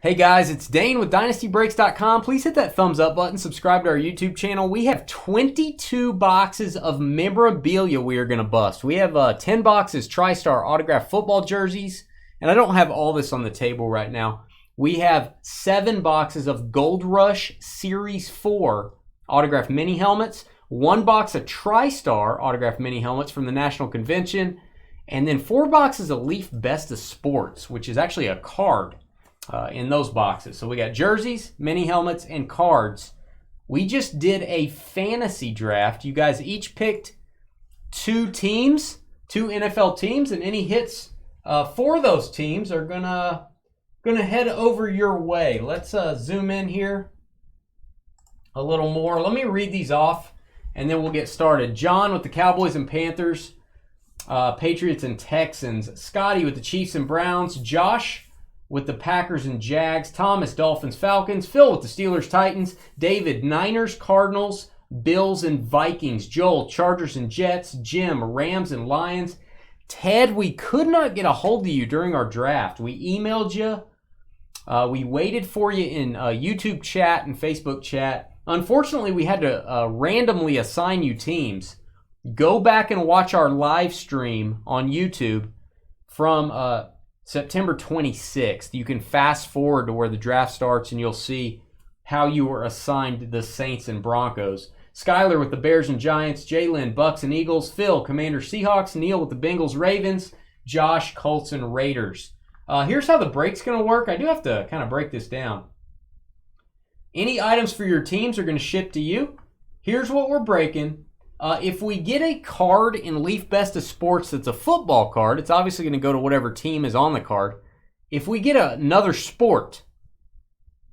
Hey guys, it's Dane with DynastyBreaks.com. Please hit that thumbs up button, subscribe to our YouTube channel. We have 22 boxes of memorabilia we are going to bust. We have 10 boxes TriStar autographed football jerseys, and I don't have all this on the table right now. We have 7 boxes of Gold Rush Series 4 autographed mini helmets, 1 box of TriStar autographed mini helmets from the National Convention, and then 4 boxes of Leaf Best of Sports, which is actually a card in those boxes. So we got jerseys, mini helmets, and cards. We just did a fantasy draft. You guys each picked 2 teams, 2 NFL teams, and any hits for those teams are gonna head over your way. Let's zoom in here a little more. Let me read these off, and then we'll get started. John with the Cowboys and Panthers, Patriots and Texans. Scotty with the Chiefs and Browns. Josh with the Packers and Jags. Thomas, Dolphins, Falcons. Phil with the Steelers, Titans. David, Niners, Cardinals, Bills, and Vikings. Joel, Chargers and Jets. Jim, Rams and Lions. Ted, we could not get a hold of you during our draft. We emailed you. We waited for you in YouTube chat and Facebook chat. Unfortunately, we had to randomly assign you teams. Go back and watch our live stream on YouTube from September 26th. You can fast forward to where the draft starts and you'll see how you were assigned the Saints and Broncos. Skyler with the Bears and Giants. Jalen, Bucks and Eagles. Phil, Commanders, Seahawks. Neil with the Bengals, Ravens. Josh, Colts and Raiders. Here's how the break's going to work. I do have to kind of break this down. Any items for your teams are going to ship to you. Here's what we're breaking. If we get a card in Leaf Best of Sports that's a football card, it's obviously going to go to whatever team is on the card. If we get another sport,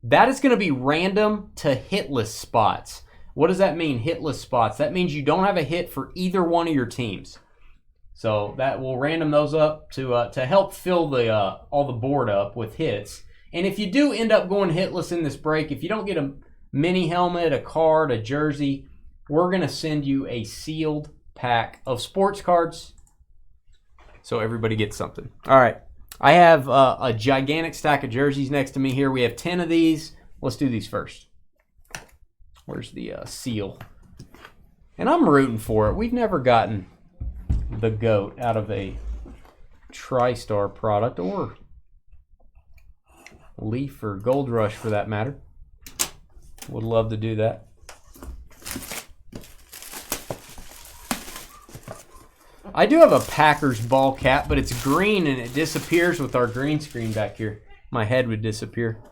that is going to be random to hitless spots. What does that mean, hitless spots? That means you don't have a hit for either one of your teams. So that will random those up to help fill the all the board up with hits. And if you do end up going hitless in this break, if you don't get a mini helmet, a card, a jersey, we're going to send you a sealed pack of sports cards so everybody gets something. All right. I have a gigantic stack of jerseys next to me here. We have 10 of these. Let's do these first. Where's the seal? And I'm rooting for it. We've never gotten the GOAT out of a TriStar product or Leaf or Gold Rush for that matter. Would love to do that. I do have a Packers ball cap, but it's green and it disappears with our green screen back here. My head would disappear.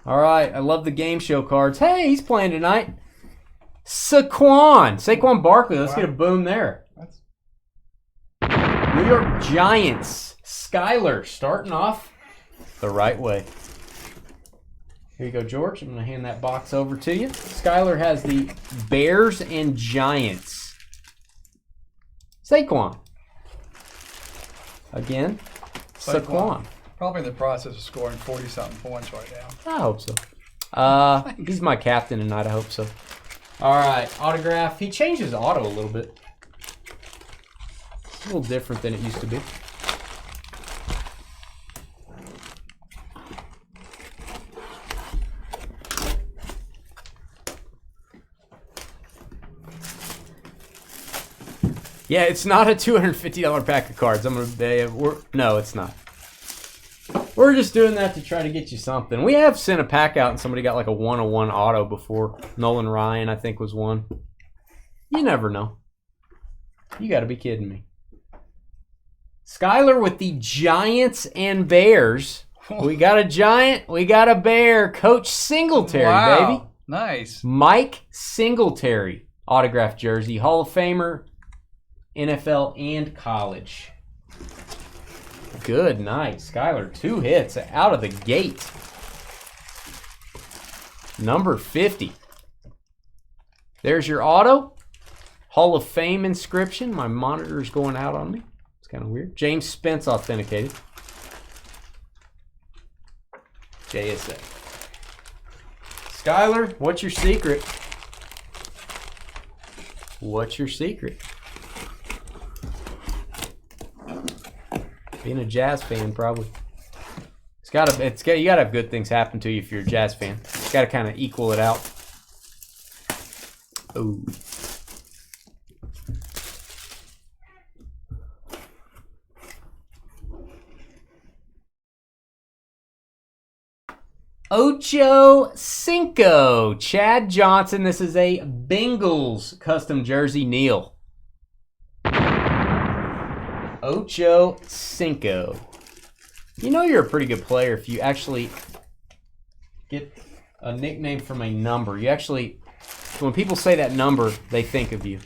All right, I love the game show cards. Hey, he's playing tonight. Saquon Barkley. Let's get a boom there. New York Giants. Skyler starting off the right way. Here you go, George. I'm going to hand that box over to you. Skyler has the Bears and Giants. Saquon. Again, Saquon. Probably in the process of scoring 40-something points right now. I hope so. He's my captain tonight. I hope so. All right, autograph. He changed his auto a little bit. It's a little different than it used to be. Yeah, it's not a $250 pack of cards. No, it's not. We're just doing that to try to get you something. We have sent a pack out and somebody got like a 101 auto before. Nolan Ryan, I think, was one. You never know. You got to be kidding me. Skyler with the Giants and Bears. We got a Giant. We got a Bear. Coach Singletary, baby. Nice. Mike Singletary. Autographed jersey. Hall of Famer. NFL and college. Good night. Skyler, 2 hits out of the gate. Number 50. There's your auto. Hall of Fame inscription. My monitor is going out on me. It's kind of weird. James Spence authenticated. JSA. Skyler, what's your secret? What's your secret? Being a Jazz fan, probably. You gotta have good things happen to you if you're a Jazz fan. It's gotta kind of equal it out. Ooh. Ocho Cinco. Chad Johnson. This is a Bengals custom jersey. Neil. Ocho Cinco. You know you're a pretty good player if you actually get a nickname from a number. You actually, when people say that number, they think of you.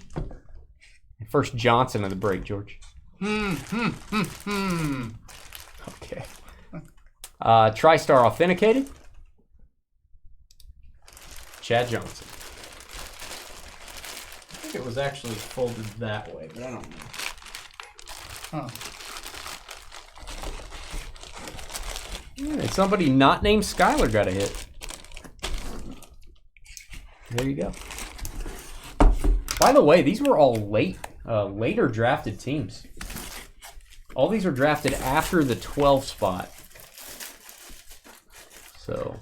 First Johnson of the break, George. Okay. TriStar authenticated. Chad Johnson. I think it was actually folded that way, but I don't know. Huh. Yeah, somebody not named Skyler got a hit. There you go. By the way, these were all later drafted teams. All these were drafted after the 12 spot. So,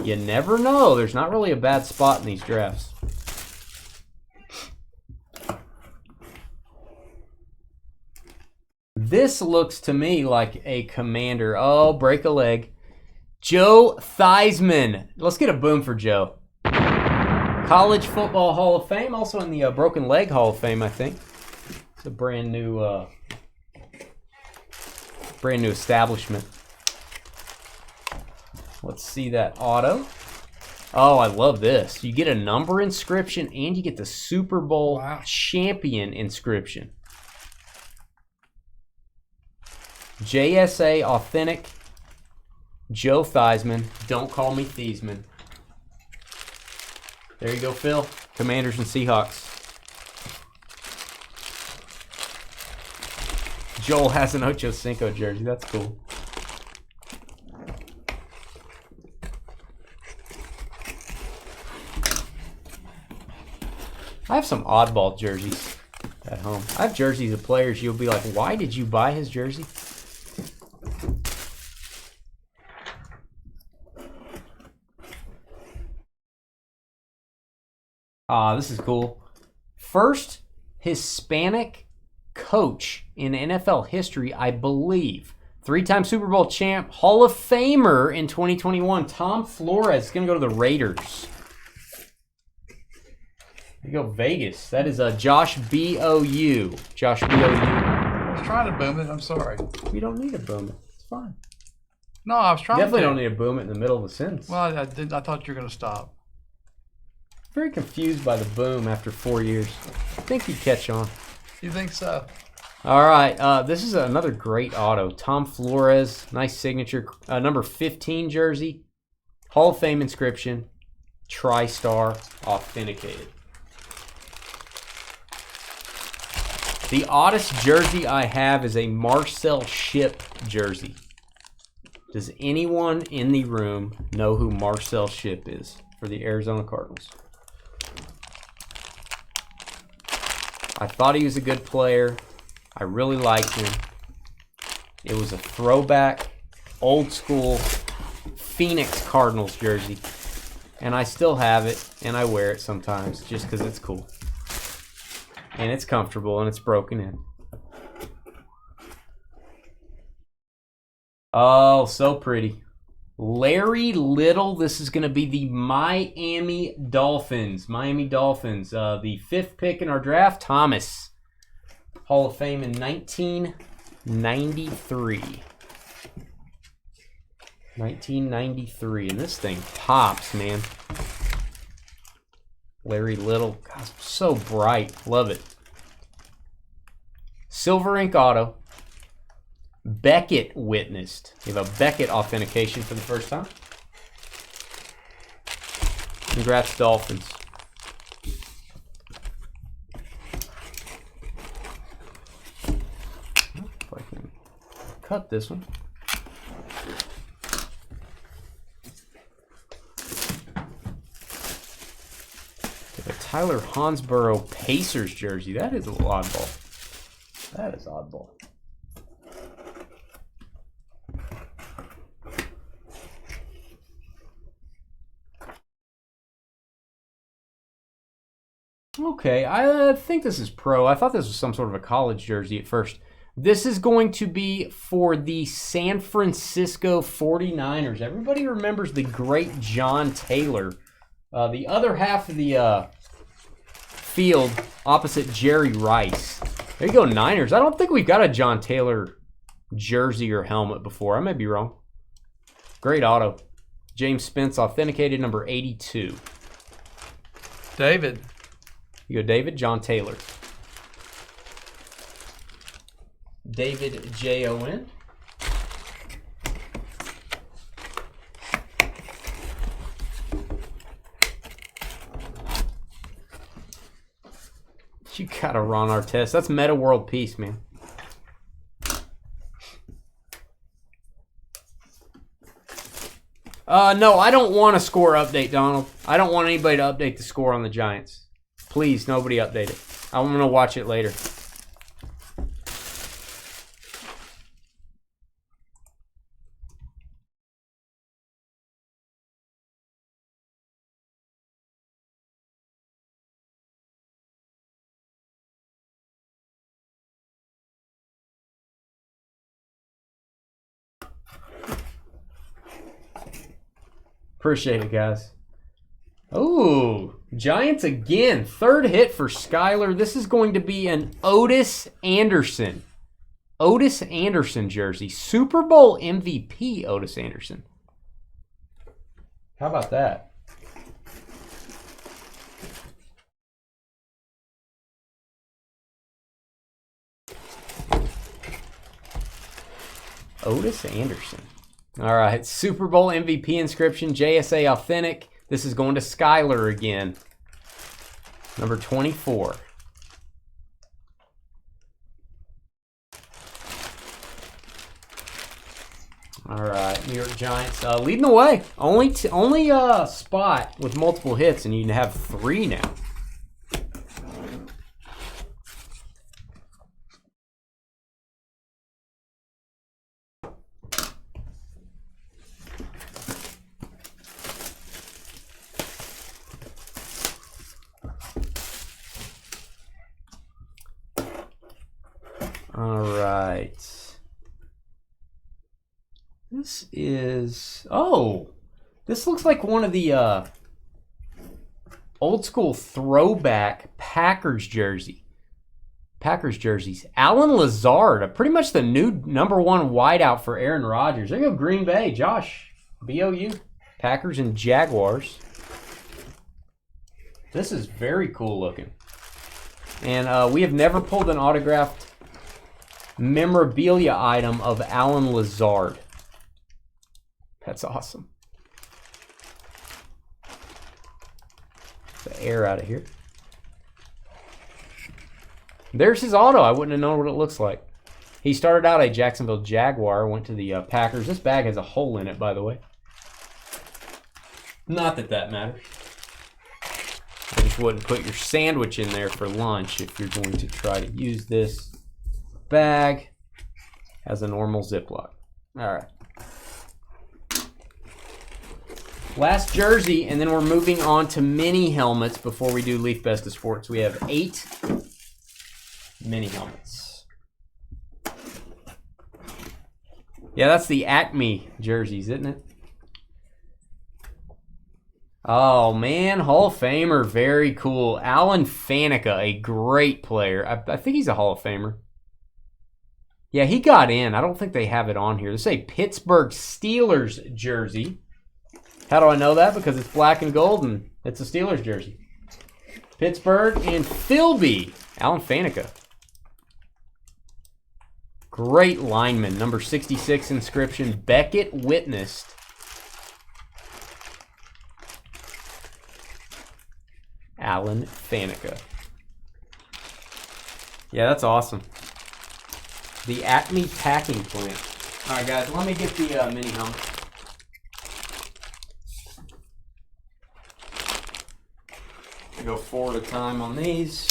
you never know. There's not really a bad spot in these drafts. This looks to me like a Commander. Oh, break a leg. Joe Theismann. Let's get a boom for Joe. College Football Hall of Fame. Also in the Broken Leg Hall of Fame, I think. It's a brand new establishment. Let's see that auto. Oh, I love this. You get a number inscription and you get the Super Bowl champion inscription. JSA Authentic. Joe Theismann. Don't call me Theismann. There you go, Phil. Commanders and Seahawks. Joel has an Ocho Cinco jersey. That's cool. I have some oddball jerseys at home. I have jerseys of players you'll be like, why did you buy his jersey? This is cool. First Hispanic coach in NFL history, I believe. 3-time Super Bowl champ, Hall of Famer in 2021. Tom Flores is going to go to the Raiders. There you go, Vegas. That is Josh B.O.U. Josh B.O.U. I was trying to boom it. I'm sorry. You don't need to boom it. It's fine. No, I was trying Definitely to. don't need to boom it in the middle of a sentence. Well, I thought you were going to stop. Very confused by the boom after 4 years. I think he'd catch on. You think so? All right. This is another great auto. Tom Flores. Nice signature. Number 15 jersey. Hall of Fame inscription. TriStar authenticated. The oddest jersey I have is a Marcel Shipp jersey. Does anyone in the room know who Marcel Shipp is for the Arizona Cardinals? I thought he was a good player. I really liked him. It was a throwback, old school Phoenix Cardinals jersey. And I still have it, and I wear it sometimes just because it's cool. And it's comfortable, and it's broken in. Oh, so pretty. Larry Little. This is going to be the Miami Dolphins. Miami Dolphins. The 5th pick in our draft, Thomas. Hall of Fame in 1993. 1993. And this thing pops, man. Larry Little. God, so bright. Love it. Silver ink auto. Beckett witnessed. We have a Beckett authentication for the first time. Congrats, Dolphins. If I can cut this one. A Tyler Hansborough Pacers jersey. That is a little oddball. That is oddball. Okay, I think this is pro. I thought this was some sort of a college jersey at first. This is going to be for the San Francisco 49ers. Everybody remembers the great John Taylor. The other half of the field opposite Jerry Rice. There you go, Niners. I don't think we've got a John Taylor jersey or helmet before. I may be wrong. Great auto. James Spence, authenticated, number 82. David. You go David, John Taylor. David Jon. You gotta Ron Artest. That's Meta World Peace, man. No, I don't want a score update, Donald. I don't want anybody to update the score on the Giants. Please, nobody update it. I'm going to watch it later. Appreciate it, guys. Oh, Giants again. Third hit for Skyler. This is going to be an Otis Anderson. Otis Anderson jersey. Super Bowl MVP Otis Anderson. How about that? Otis Anderson. All right, Super Bowl MVP inscription, JSA Authentic. This is going to Skyler again. Number 24. All right, New York Giants leading the way. Only spot with multiple hits, and you have 3 now. All right. This is... Oh! This looks like one of the old school throwback Packers jerseys. Alan Lazard, pretty much the new #1 wideout for Aaron Rodgers. There you go, Green Bay. Josh, BOU. Packers and Jaguars. This is very cool looking. And we have never pulled an autographed memorabilia item of Alan Lazard. That's awesome. Get the air out of here. There's his auto. I wouldn't have known what it looks like. He started out a Jacksonville Jaguar, went to the Packers. This bag has a hole in it, by the way. Not that that matters. I just wouldn't put your sandwich in there for lunch if you're going to try to use this bag as a normal Ziploc. All right. Last jersey, and then we're moving on to mini helmets before we do Leaf Best of Sports. We have 8 mini helmets. Yeah, that's the Acme jerseys, isn't it? Oh, man, Hall of Famer, very cool. Alan Faneca, a great player. I think he's a Hall of Famer. Yeah, he got in. I don't think they have it on here. This is a Pittsburgh Steelers jersey. How do I know that? Because it's black and gold, and it's a Steelers jersey. Pittsburgh and Philby, Alan Faneca. Great lineman, number 66 inscription. Beckett witnessed. Alan Faneca. Yeah, that's awesome. The Acme Packing Plant. All right, guys, let me get the mini helmet. Go 4 at a time on these.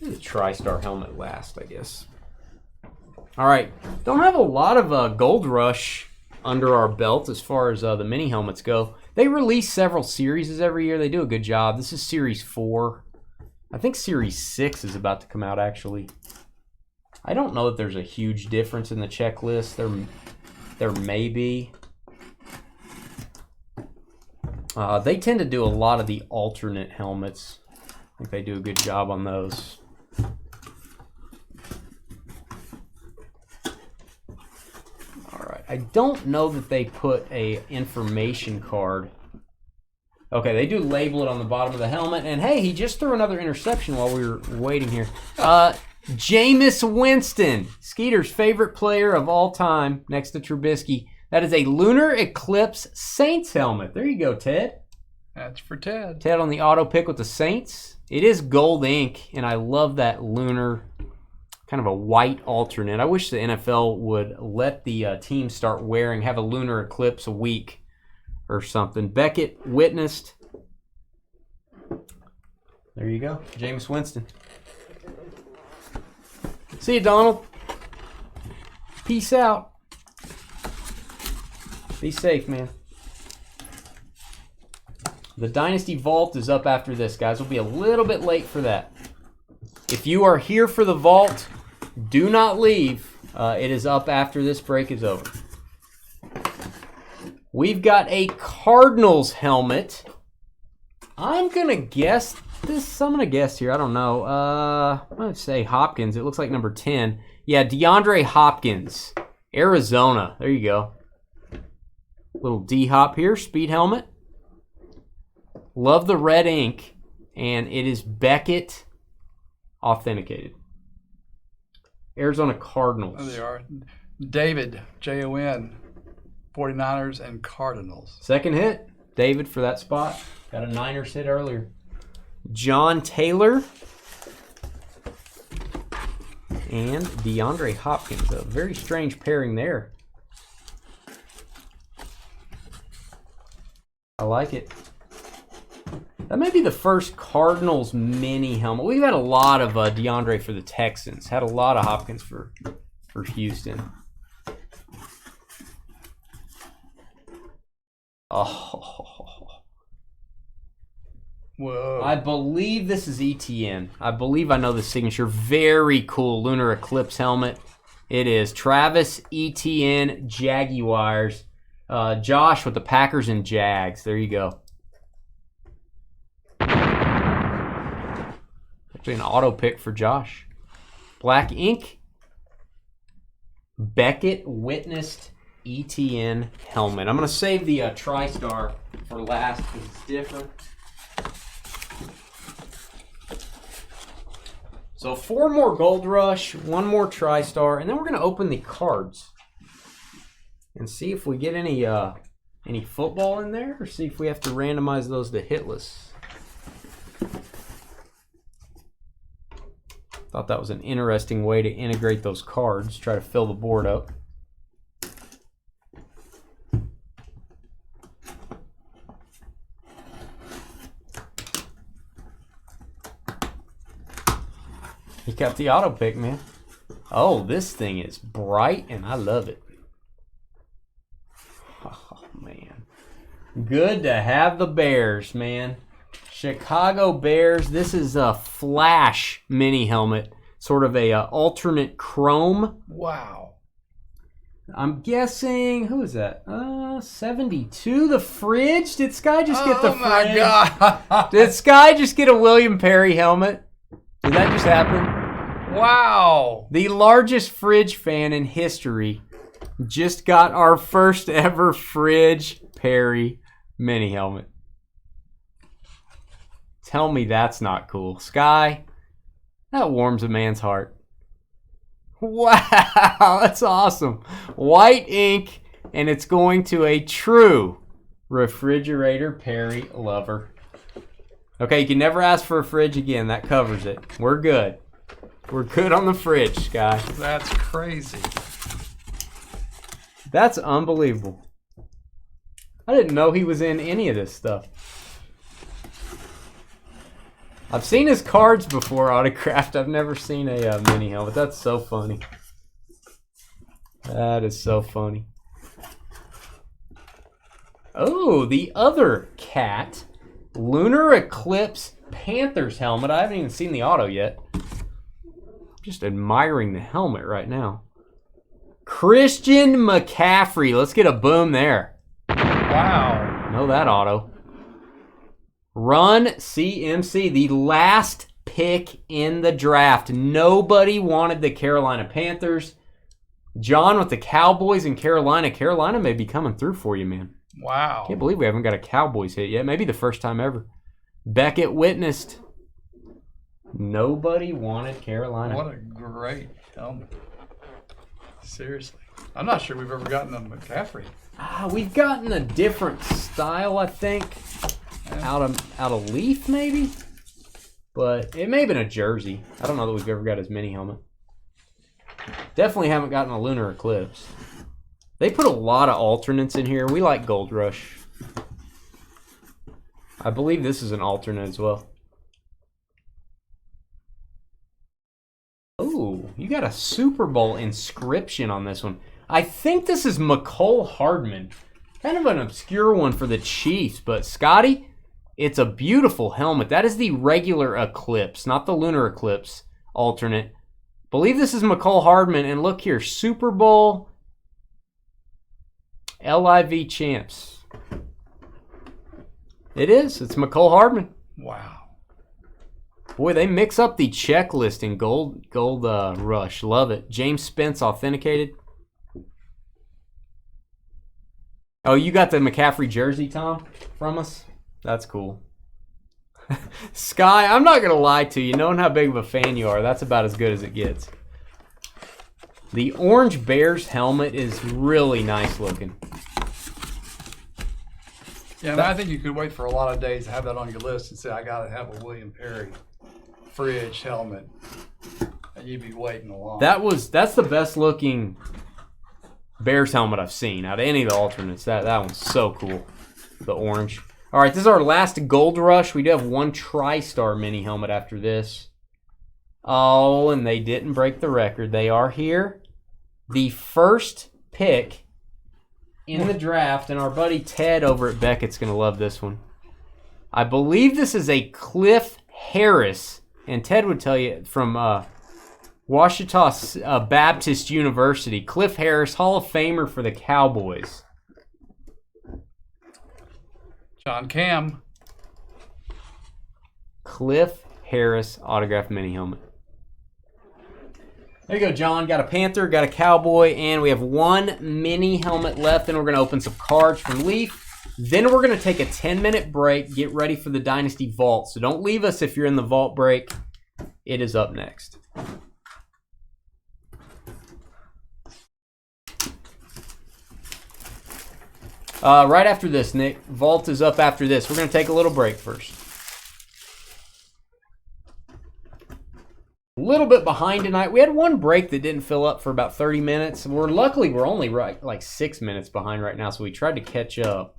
The TriStar helmet last, I guess. All right, don't have a lot of Gold Rush under our belt as far as the mini helmets go. They release several series every year. They do a good job. This is Series 4. I think Series 6 is about to come out, actually. I don't know if there's a huge difference in the checklist. There may be. They tend to do a lot of the alternate helmets. I think they do a good job on those. Alright, I don't know that they put a information card. Okay, they do label it on the bottom of the helmet. And hey, he just threw another interception while we were waiting here. Jameis Winston, Skeeter's favorite player of all time, next to Trubisky. That is a Lunar Eclipse Saints helmet. There you go, Ted. That's for Ted. Ted on the auto pick with the Saints. It is gold ink, and I love that lunar, kind of a white alternate. I wish the NFL would let the team start have a Lunar Eclipse a week or something. Beckett witnessed. There you go, Jameis Winston. See you, Donald. Peace out. Be safe, man. The Dynasty Vault is up after this, guys. We'll be a little bit late for that. If you are here for the Vault, do not leave. It is up after this break is over. We've got a Cardinals helmet. I'm going to guess this. I'm going to guess here. I don't know. I'm going to say Hopkins. It looks like number 10. Yeah, DeAndre Hopkins. Arizona. There you go. Little D-Hop here. Speed helmet. Love the red ink. And it is Beckett authenticated. Arizona Cardinals. There they are. David, Jon, 49ers and Cardinals. Second hit. David for that spot. Got a Niners hit earlier. John Taylor. And DeAndre Hopkins. A very strange pairing there. I like it. That may be the first Cardinals mini helmet. We've had a lot of DeAndre for the Texans. Had a lot of Hopkins for Houston. Oh. Whoa. I believe this is ETN. I believe I know the signature. Very cool Lunar Eclipse helmet. It is Travis Etienne Jaguars. Josh with the Packers and Jags. There you go. Actually an auto pick for Josh. Black ink. Beckett witnessed ETN helmet. I'm going to save the TriStar for last because it's different. So 4 more Gold Rush, 1 more TriStar, and then we're going to open the cards and see if we get any football in there, or see if we have to randomize those to hitless. Thought that was an interesting way to integrate those cards, try to fill the board up. He got the auto pick, man. Oh, this thing is bright, and I love it. Oh, man. Good to have the Bears, man. Chicago Bears. This is a Flash mini helmet. Sort of a alternate chrome. Wow. I'm guessing, who is that? 72, the fridge? Did Sky just get the fridge? Oh, my God. Did Sky just get a William Perry helmet? Did that just happen? Wow. The largest fridge fan in history just got our first ever Fridge Perry mini helmet. Tell me that's not cool. Sky, that warms a man's heart. Wow, that's awesome. White ink, and it's going to a true Refrigerator Perry lover. Okay, you can never ask for a fridge again. That covers it. We're good. We're good on the fridge, Sky. That's crazy. That's unbelievable. I didn't know he was in any of this stuff. I've seen his cards before autographed. I've never seen a mini helmet. That's so funny. That is so funny. Oh, the other cat. Lunar Eclipse Panthers helmet. I haven't even seen the auto yet. Just admiring the helmet right now. Christian McCaffrey. Let's get a boom there. Wow. Know that auto. Run CMC, the last pick in the draft. Nobody wanted the Carolina Panthers. John with the Cowboys in Carolina. Carolina may be coming through for you, man. Wow. Can't believe we haven't got a Cowboys hit yet. Maybe the first time ever. Beckett witnessed. Nobody wanted Carolina. What a great helmet. Seriously. I'm not sure we've ever gotten a McCaffrey. We've gotten a different style, I think. Out of Leaf, maybe? But it may have been a jersey. I don't know that we've ever got his mini helmet. Definitely haven't gotten a Lunar Eclipse. They put a lot of alternates in here. We like Gold Rush. I believe this is an alternate as well. Oh, you got a Super Bowl inscription on this one. I think this is McCole Hardman. Kind of an obscure one for the Chiefs, but Scotty, it's a beautiful helmet. That is the regular Eclipse, not the Lunar Eclipse alternate. Believe this is McCole Hardman, and look here, Super Bowl LIV champs. It is. It's McCole Hardman. Wow. Boy, they mix up the checklist in gold rush. Love it. James Spence authenticated. Oh, you got the McCaffrey jersey, Tom, from us? That's cool. Sky, I'm not going to lie to you. Knowing how big of a fan you are, that's about as good as it gets. The Orange Bears helmet is really nice looking. Yeah, and I think you could wait for a lot of days to have that on your list and say, I got to have a William Perry free edge helmet. And you'd be waiting a long. That's the best looking Bears helmet I've seen out of any of the alternates. That one's so cool. The orange. All right, this is our last Gold Rush. We do have one TriStar mini helmet after this. Oh, and they didn't break the record. They are here. The first pick in the draft, and our buddy Ted over at Beckett's going to love this one. I believe this is a Cliff Harris, and Ted would tell you from Ouachita Baptist University. Cliff Harris, Hall of Famer for the Cowboys. John Cam. Cliff Harris autographed mini helmet. There you go, John. Got a Panther, got a Cowboy, and we have one mini helmet left. Then we're going to open some cards from Leaf. Then we're going to take a 10-minute break, get ready for the Dynasty Vault. So don't leave us if you're in the Vault break. It is up next. Right after this, Nick. Vault is up after this. We're going to take a little break first. A little bit behind tonight. We had one break that didn't fill up for about 30 minutes. Luckily, we're only like 6 minutes behind right now, so we tried to catch up.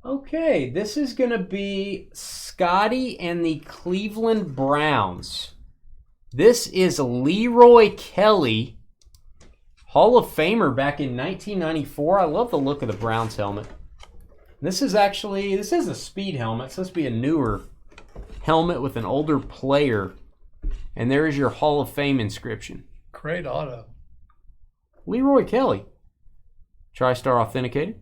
Okay, this is going to be Scotty and the Cleveland Browns. This is Leroy Kelly, Hall of Famer back in 1994. I love the look of the Browns helmet. This is a speed helmet. It's supposed to be a newer helmet with an older player. And there is your Hall of Fame inscription. Great auto. Leroy Kelly. TriStar authenticated.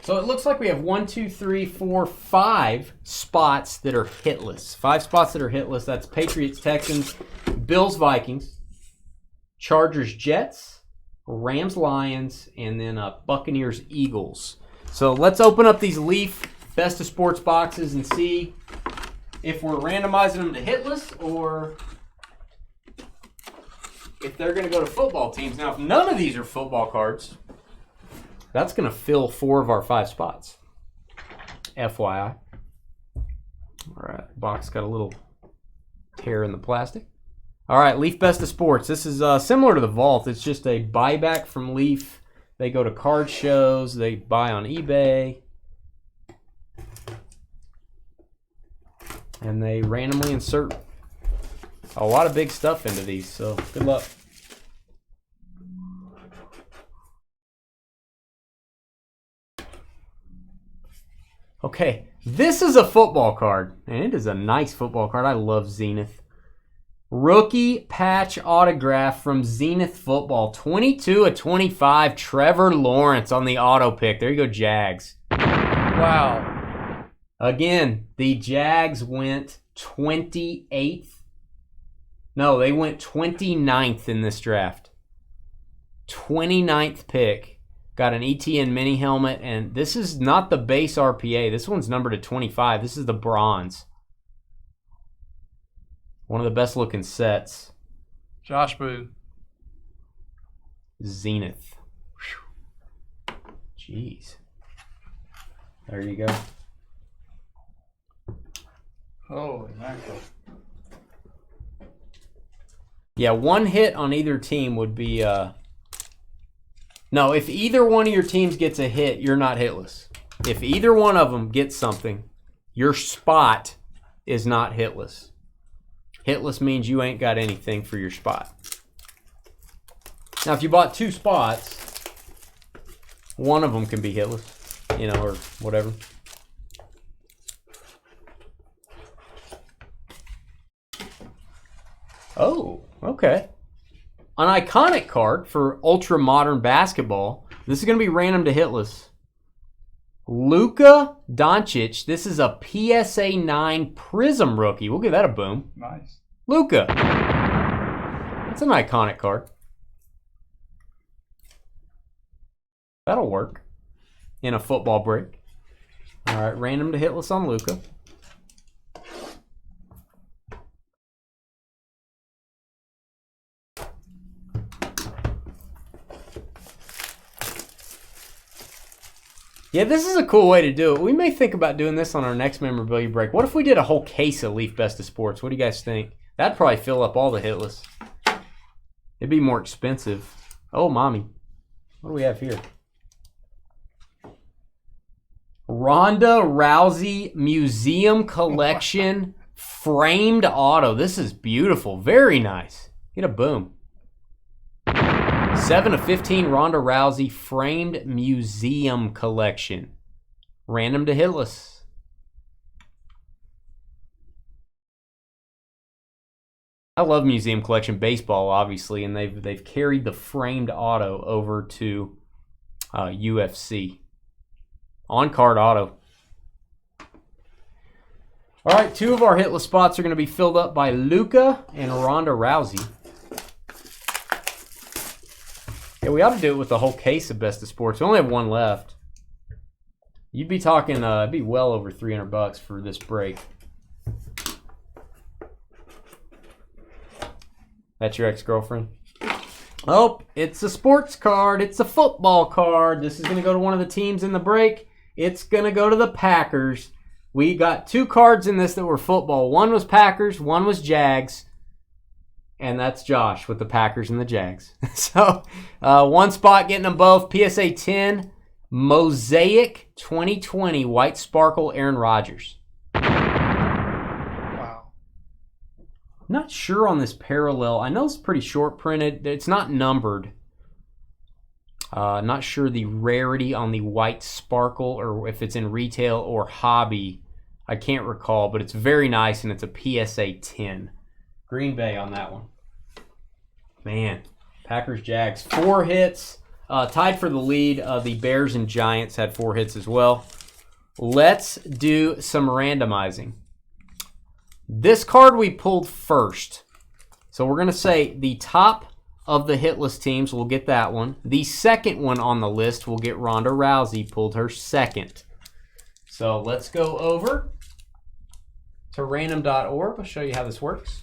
So it looks like we have 5 spots that are hitless. 5 spots that are hitless. That's Patriots, Texans, Bills, Vikings, Chargers, Jets, Rams, Lions, and then Buccaneers, Eagles. So let's open up these Leaf Best of Sports boxes and see if we're randomizing them to hitless or if they're going to go to football teams. Now, if none of these are football cards, that's going to fill 4 of our 5 spots. FYI. All right, box got a little tear in the plastic. All right, Leaf Best of Sports. This is similar to the Vault. It's just a buyback from Leaf. They go to card shows. They buy on eBay. And they randomly insert a lot of big stuff into these. So good luck. Okay, this is a football card, and it is a nice football card. I love Zenith. Rookie patch autograph from Zenith Football. 22/25, Trevor Lawrence on the auto pick. There you go, Jags. Wow. Again, the Jags went 28th. No, they went 29th in this draft. 29th pick. Got an ETN mini helmet, and this is not the base RPA. This one's numbered at 25. This is the bronze. One of the best looking sets. Josh Boo. Zenith. Jeez. There you go. Holy mackerel. Yeah, one hit on either team would be... No, if either one of your teams gets a hit, you're not hitless. If either one of them gets something, your spot is not hitless. Hitless means you ain't got anything for your spot. Now, if you bought 2 spots, one of them can be hitless, you know, or whatever. Oh, okay. An iconic card for ultra modern basketball. This is going to be random to hitless. Luka Doncic. This is a PSA 9 Prism rookie. We'll give that a boom. Nice. Luka. That's an iconic card. That'll work in a football break. All right, random to hitless on Luka. Yeah, this is a cool way to do it. We may think about doing this on our next memorabilia break. What if we did a whole case of Leaf Best of Sports? What do you guys think? That'd probably fill up all the hitless. It'd be more expensive. Oh, mommy. What do we have here? Ronda Rousey Museum Collection framed auto. This is beautiful. Very nice. Get a boom. 7/15 Ronda Rousey framed museum collection. Random to hitless. I love museum collection baseball, obviously, and they've carried the framed auto over to UFC. On-card auto. All right, 2 of our hitless spots are going to be filled up by Luka and Ronda Rousey. Yeah, we ought to do it with a whole case of Best of Sports. We only have 1 left. You'd be talking, it'd be well over $300 for this break. That's your ex-girlfriend? Oh, it's a sports card. It's a football card. This is going to go to one of the teams in the break. It's going to go to the Packers. We got 2 cards in this that were football. One was Packers, one was Jags. And that's Josh with the Packers and the Jags. So, 1 spot getting them both. PSA 10, Mosaic 2020, White Sparkle, Aaron Rodgers. Wow. Not sure on this parallel. I know it's pretty short printed. It's not numbered. Not sure the rarity on the White Sparkle or if it's in retail or hobby. I can't recall, but it's very nice and it's a PSA 10. Green Bay on that one. Man, Packers, Jags, 4 hits. Tied for the lead. The Bears and Giants had 4 hits as well. Let's do some randomizing. This card we pulled first. So we're going to say the top of the hitless teams will get that one. The second one on the list will get Ronda Rousey, pulled her second. So let's go over to random.org. I'll show you how this works.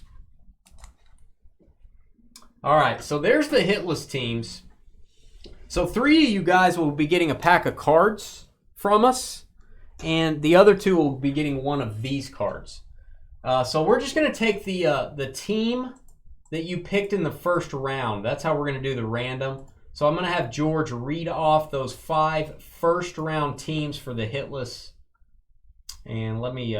All right, so there's the hitless teams. So 3 of you guys will be getting a pack of cards from us, and the other 2 will be getting one of these cards. So we're just going to take the team that you picked in the first round. That's how we're going to do the random. So I'm going to have George read off those 5 first-round teams for the hitless. And let me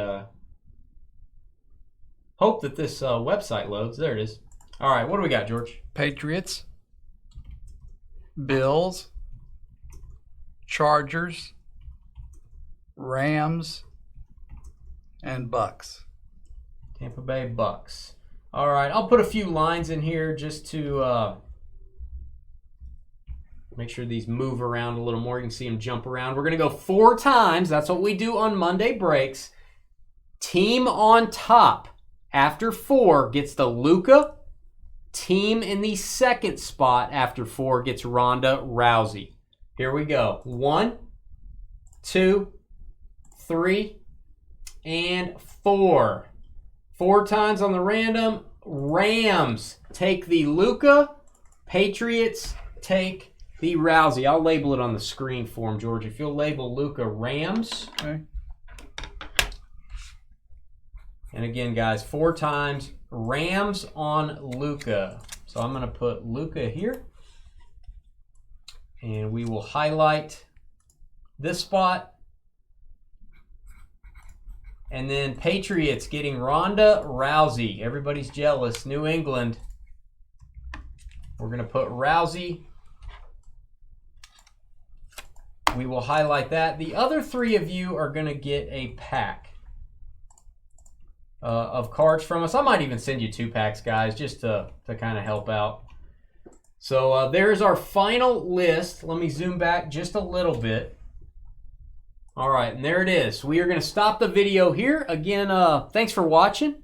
hope that this website loads. There it is. All right, what do we got, George? Patriots, Bills, Chargers, Rams, and Bucks. Tampa Bay Bucks. All right, I'll put a few lines in here just to make sure these move around a little more. You can see them jump around. We're going to go 4 times. That's what we do on Monday Breaks. Team on top after 4 gets the Luka. Team in the second spot after 4 gets Ronda Rousey. Here we go. 1, 2, 3, and 4. 4 times on the random. Rams take the Luka. Patriots take the Rousey. I'll label it on the screen for him, George. If you'll label Luka Rams. Okay. And again, guys, 4 times Rams on Luka. So I'm going to put Luka here. And we will highlight this spot. And then Patriots getting Ronda Rousey. Everybody's jealous. New England. We're going to put Rousey. We will highlight that. The other 3 of you are going to get a pack of cards from us. I might even send you 2 packs, guys, just to kind of help out. So there's our final list. Let me zoom back just a little bit. All right, and there it is. We are going to stop the video here. Again, thanks for watching.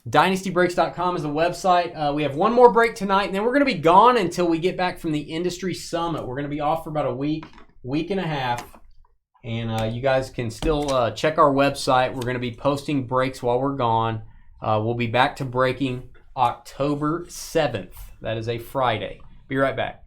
DynastyBreaks.com is the website. We have one more break tonight, and then we're going to be gone until we get back from the Industry Summit. We're going to be off for about a week and a half. And you guys can still check our website. We're going to be posting breaks while we're gone. We'll be back to breaking October 7th. That is a Friday. Be right back.